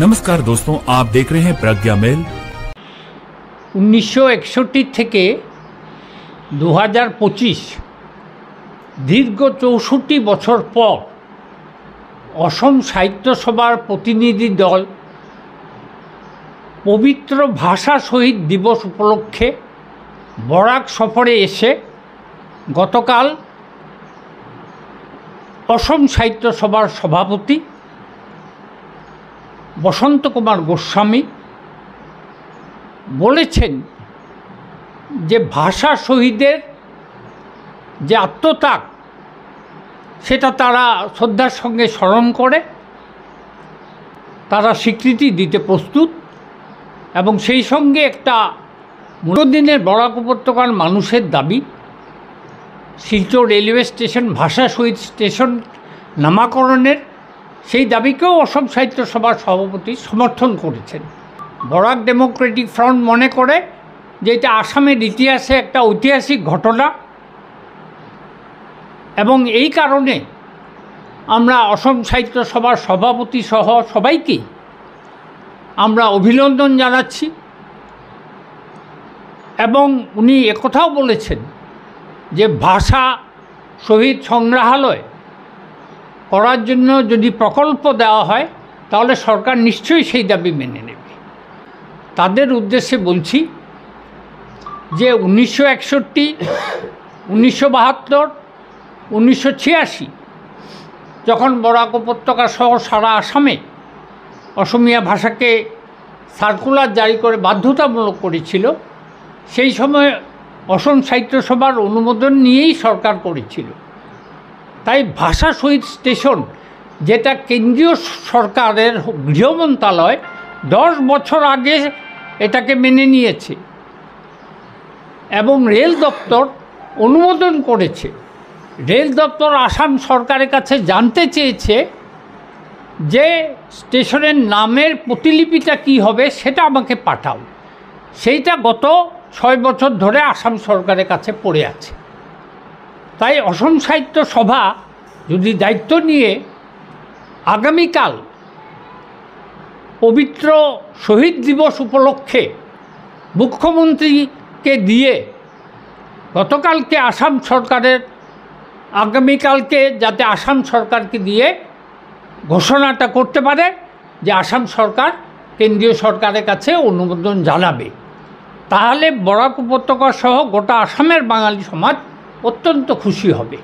नमस्कार दोस्तों, आप देख रहे हैं प्रज्ञा मेल। 1961 থেকে 2025 দীর্ঘ 64 বছর পর অসম সাহিত্য সভার প্রতিনিধি দল পবিত্র ভাষা শহীদ দিবস উপলক্ষে বরাক সফরে এসে গতকাল অসম সাহিত্য সভার সভাপতি বসন্ত কুমার গোস্বামী বলেছেন যে ভাষা শহীদের যে আত্মত্যাগ সেটা তারা শ্রদ্ধার সঙ্গে স্মরণ করে তারা স্বীকৃতি দিতে প্রস্তুত এবং সেই সঙ্গে একটা দিনের বরাক উপত্যকার মানুষের দাবি শিলচর রেলওয়ে স্টেশন ভাষা শহীদ স্টেশন নামাকরণের সেই দাবিকেও অসম সাহিত্য সভার সভাপতি সমর্থন করেছেন। বরাক ডেমোক্রেটিক ফ্রন্ট মনে করে যে এটা আসামের ইতিহাসে একটা ঐতিহাসিক ঘটনা এবং এই কারণে আমরা অসম সাহিত্য সভার সভাপতি সহ সবাইকেই আমরা অভিনন্দন জানাচ্ছি এবং উনি একথাও বলেছেন যে ভাষা শহীদ সংগ্রহালয় করার জন্য যদি প্রকল্প দেওয়া হয় তাহলে সরকার নিশ্চয়ই সেই দাবি মেনে নেবে। তাদের উদ্দেশ্যে বলছি যে 1961, 1972, 1986 যখন বরাক উপত্যকা সহ সারা আসামে অসমীয়া ভাষাকে সার্কুলার জারি করে বাধ্যতামূলক করেছিল, সেই সময় অসম সাহিত্য সভার অনুমোদন নিয়েই সরকার করেছিল। তাই ভাষা শহীদ স্টেশন যেটা কেন্দ্রীয় সরকারের গৃহ মন্ত্রণালয় 10 বছর আগে এটাকে মেনে নিয়েছে এবং রেল দপ্তর অনুমোদন করেছে। রেল দপ্তর আসাম সরকারের কাছে জানতে চেয়েছে যে স্টেশনের নামের প্রতিলিপিটা কী হবে সেটা আমাকে পাঠাও। সেইটা গত 6 বছর ধরে আসাম সরকারের কাছে পড়ে আছে। তাই অসম সাহিত্য সভা যদি দায়িত্ব নিয়ে আগামীকাল পবিত্র শহীদ দিবস উপলক্ষে মুখ্যমন্ত্রীকে দিয়ে গতকালকে আসাম সরকারের আগামীকালকে যাতে আসাম সরকারকে দিয়ে ঘোষণাটা করতে পারে যে আসাম সরকার কেন্দ্রীয় সরকারের কাছে অনুমোদন জানাবে, তাহলে বরাক উপত্যকা সহ গোটা আসামের বাঙালি সমাজ অত্যন্ত খুশি হবে।